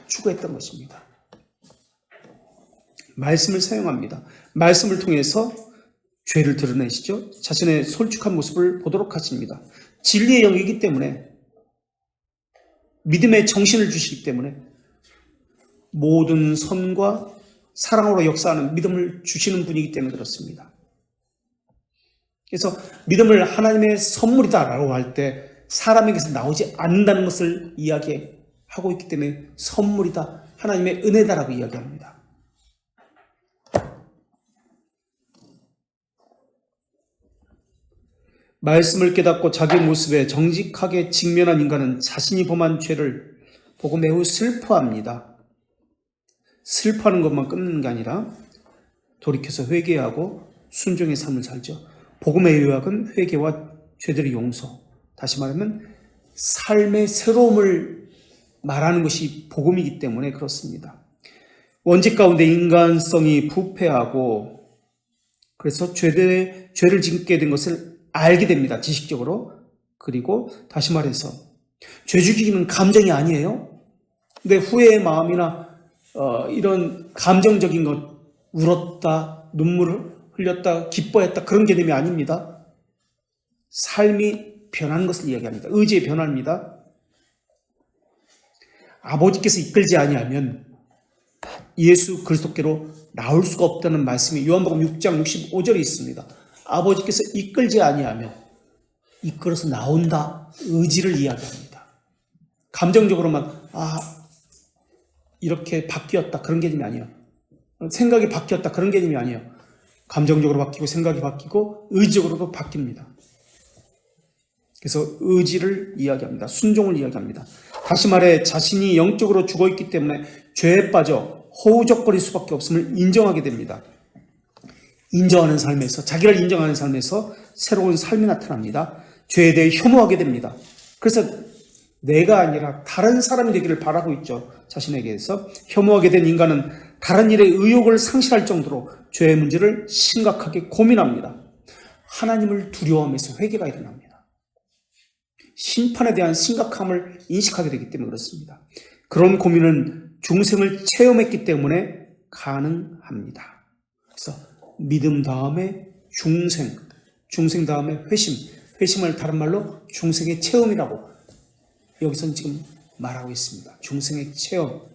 S1: 추구했던 것입니다. 말씀을 사용합니다. 말씀을 통해서 죄를 드러내시죠. 자신의 솔직한 모습을 보도록 하십니다. 진리의 영이기 때문에 믿음의 정신을 주시기 때문에 모든 선과 사랑으로 역사하는 믿음을 주시는 분이기 때문에 그렇습니다. 그래서 믿음을 하나님의 선물이다라고 할 때 사람에게서 나오지 않는다는 것을 이야기하고 있기 때문에 선물이다, 하나님의 은혜다라고 이야기합니다. 말씀을 깨닫고 자기 모습에 정직하게 직면한 인간은 자신이 범한 죄를 보고 매우 슬퍼합니다. 슬퍼하는 것만 끝나는 게 아니라 돌이켜서 회개하고 순종의 삶을 살죠. 복음의 요약은 회개와 죄들의 용서, 다시 말하면 삶의 새로움을 말하는 것이 복음이기 때문에 그렇습니다. 원죄 가운데 인간성이 부패하고 그래서 죄를 짓게 된 것을 알게 됩니다. 지식적으로. 그리고 다시 말해서 죄 죽이기는 감정이 아니에요. 근데 후회의 마음이나 이런 감정적인 것, 울었다, 눈물을 흘렸다, 기뻐했다, 그런 개념이 아닙니다. 삶이 변하는 것을 이야기합니다. 의지의 변화입니다. 아버지께서 이끌지 아니하면 예수 그리스도께로 나올 수가 없다는 말씀이 요한복음 6장 65절에 있습니다. 아버지께서 이끌지 아니하면 이끌어서 나온다, 의지를 이야기합니다. 감정적으로만 이렇게 바뀌었다, 그런 개념이 아니에요. 생각이 바뀌었다, 그런 개념이 아니에요. 감정적으로 바뀌고 생각이 바뀌고 의지적으로도 바뀝니다. 그래서 의지를 이야기합니다. 순종을 이야기합니다. 다시 말해 자신이 영적으로 죽어있기 때문에 죄에 빠져 허우적거릴 수밖에 없음을 인정하게 됩니다. 인정하는 삶에서, 자기를 인정하는 삶에서 새로운 삶이 나타납니다. 죄에 대해 혐오하게 됩니다. 그래서 내가 아니라 다른 사람이 되기를 바라고 있죠. 자신에게서. 혐오하게 된 인간은 다른 일에 의욕을 상실할 정도로 죄의 문제를 심각하게 고민합니다. 하나님을 두려워하면서 회개가 일어납니다. 심판에 대한 심각함을 인식하게 되기 때문에 그렇습니다. 그런 고민은 중생을 체험했기 때문에 가능합니다. 그래서 믿음 다음에 중생 다음에 회심, 회심을 다른 말로 중생의 체험이라고 여기서는 지금 말하고 있습니다. 중생의 체험.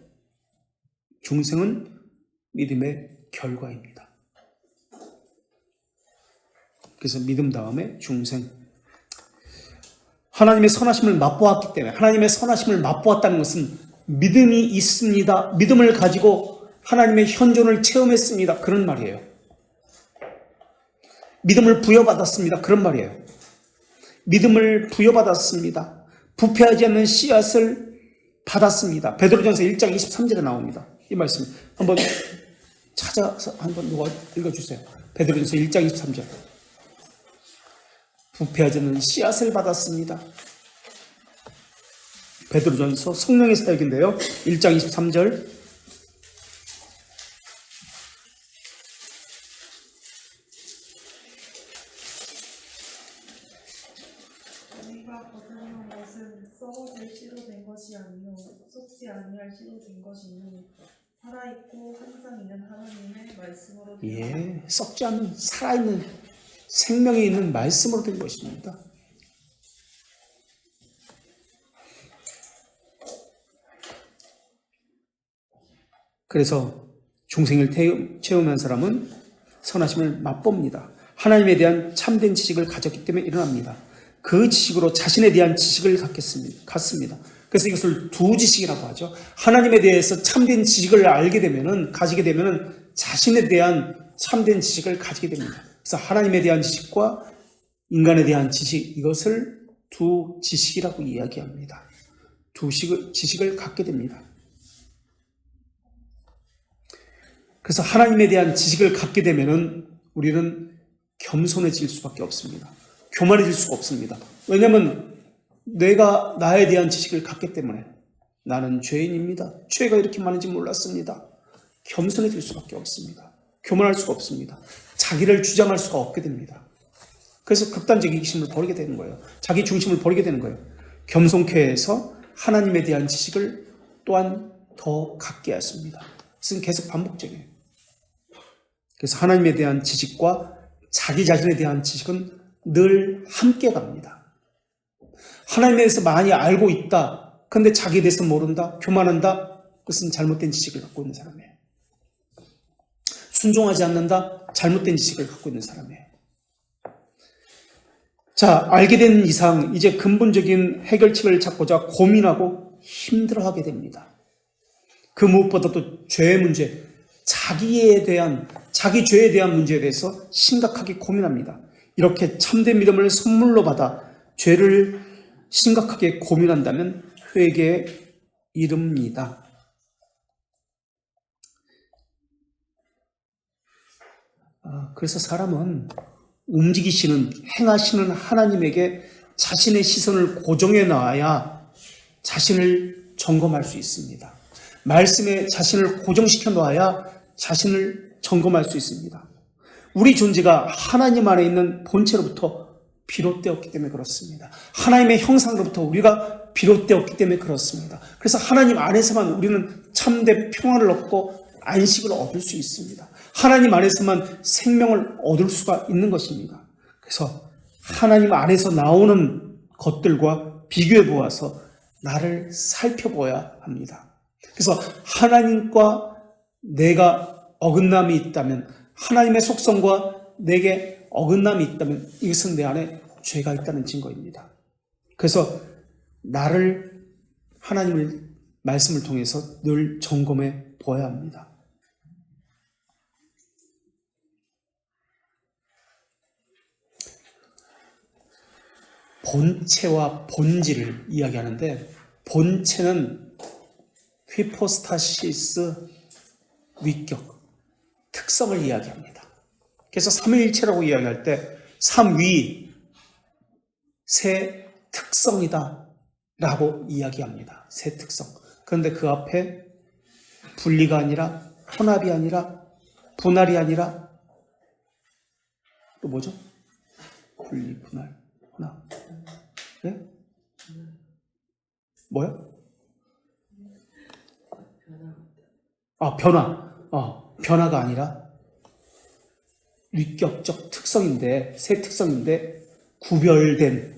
S1: 중생은 믿음의 결과입니다. 그래서 믿음 다음에 중생. 하나님의 선하심을 맛보았기 때문에, 하나님의 선하심을 맛보았다는 것은 믿음이 있습니다. 믿음을 가지고 하나님의 현존을 체험했습니다. 그런 말이에요. 믿음을 부여받았습니다. 그런 말이에요. 믿음을 부여받았습니다. 부패하지 않는 씨앗을 받았습니다. 베드로전서 1장 23절에 나옵니다. 이 말씀 한번 찾아서 한번 누가 읽어주세요. 베드로전서 1장 23절. 부패하지 않는 씨앗을 받았습니다. 베드로전서 성령의 사역인데요. 1장 23절.
S4: 너희가 거듭난 것은 썩어질 씨로 된 것이 아니요 썩지 아니할 씨로 된 것이니 살아있고 항상 있는 하나님의 말씀으로 된
S1: 예, 썩지 않는 살아있는 생명이 있는 말씀으로 된 것입니다. 그래서 중생을 체험한 사람은 선하심을 맛봅니다. 하나님에 대한 참된 지식을 가졌기 때문에 일어납니다. 그 지식으로 자신에 대한 지식을 갖습니다. 그래서 이것을 두 지식이라고 하죠. 하나님에 대해서 참된 지식을 알게 되면은, 가지게 되면은 자신에 대한 참된 지식을 가지게 됩니다. 그래서 하나님에 대한 지식과 인간에 대한 지식, 이것을 두 지식이라고 이야기합니다. 두 지식을 갖게 됩니다. 그래서 하나님에 대한 지식을 갖게 되면은 우리는 겸손해질 수밖에 없습니다. 교만해질 수가 없습니다. 왜냐하면 내가 나에 대한 지식을 갖기 때문에 나는 죄인입니다. 죄가 이렇게 많은지 몰랐습니다. 겸손해질 수밖에 없습니다. 교만할 수가 없습니다. 자기를 주장할 수가 없게 됩니다. 그래서 극단적 이기심을 버리게 되는 거예요. 자기 중심을 버리게 되는 거예요. 겸손케 해서 하나님에 대한 지식을 또한 더 갖게 하십니다. 그것은 계속 반복적이에요. 그래서 하나님에 대한 지식과 자기 자신에 대한 지식은 늘 함께 갑니다. 하나님에 대해서 많이 알고 있다. 그런데 자기에 대해서 모른다. 교만한다. 그것은 잘못된 지식을 갖고 있는 사람이에요. 순종하지 않는다. 잘못된 지식을 갖고 있는 사람이에요. 자, 알게 된 이상 이제 근본적인 해결책을 찾고자 고민하고 힘들어하게 됩니다. 그 무엇보다도 죄의 문제, 자기 죄에 대한 문제에 대해서 심각하게 고민합니다. 이렇게 참된 믿음을 선물로 받아 죄를 심각하게 고민한다면 회개에 이릅니다. 그래서 사람은 움직이시는, 행하시는 하나님에게 자신의 시선을 고정해 놔야 자신을 점검할 수 있습니다. 말씀에 자신을 고정시켜 놔야 자신을 점검할 수 있습니다. 우리 존재가 하나님 안에 있는 본체로부터 비롯되었기 때문에 그렇습니다. 하나님의 형상으로부터 우리가 비롯되었기 때문에 그렇습니다. 그래서 하나님 안에서만 우리는 참된 평안을 얻고 안식을 얻을 수 있습니다. 하나님 안에서만 생명을 얻을 수가 있는 것입니다. 그래서 하나님 안에서 나오는 것들과 비교해 보아서 나를 살펴보아야 합니다. 그래서 하나님과 내가 어긋남이 있다면, 하나님의 속성과 내게 어긋남이 있다면 이것은 내 안에 죄가 있다는 증거입니다. 그래서 나를 하나님의 말씀을 통해서 늘 점검해 보아야 합니다. 본체와 본질을 이야기하는데, 본체는 휘포스타시스, 위격, 특성을 이야기합니다. 그래서 삼위일체라고 이야기할 때 삼위, 세 특성이다 라고 이야기합니다. 세 특성. 그런데 그 앞에 분리가 아니라, 혼합이 아니라, 분할이 아니라 또 뭐죠? 분리, 분할, 혼합. 네? 뭐요? 변화. 변화가 아니라 위격적 특성인데, 새 특성인데 구별된,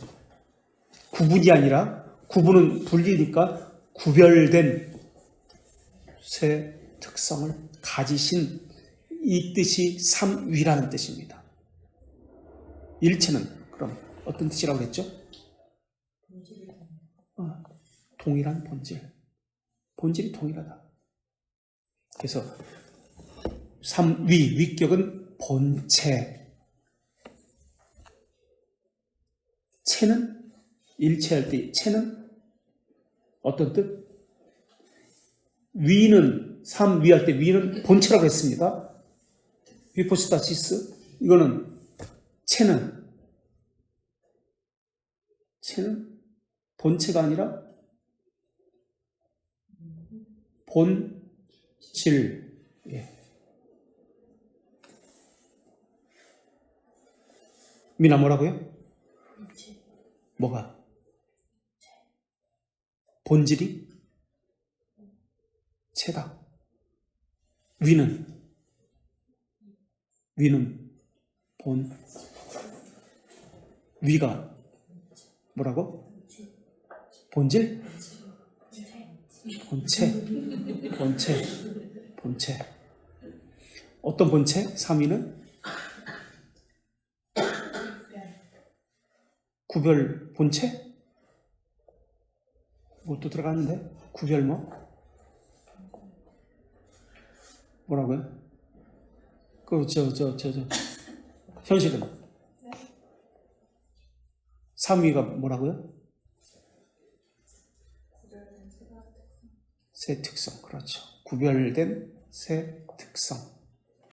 S1: 구분이 아니라, 구분은 분리니까 구별된 새 특성을 가지신 이 뜻이 삼위라는 뜻입니다. 일체는 그럼 어떤 뜻이라고 했죠? 동일한 본질. 본질이 동일하다. 그래서 삼위, 위격은 본체. 체는 일체할 때 체는 어떤 뜻? 위는 삼위할 때 위는 본체라고 했습니다. 히포스타시스 이거는 체는 본체가 아니라 본질. 예. 미나 뭐라고요? 뭐가? 본질이 체다. 위는 위가 뭐라고? 본질? 본체. 어떤 본체? 삼위는 구별 본체? 그것도 들어가는데 구별 뭐라고요? 현실은 삼위가 뭐라고요? 새 특성. 그렇죠. 구별된 새 특성.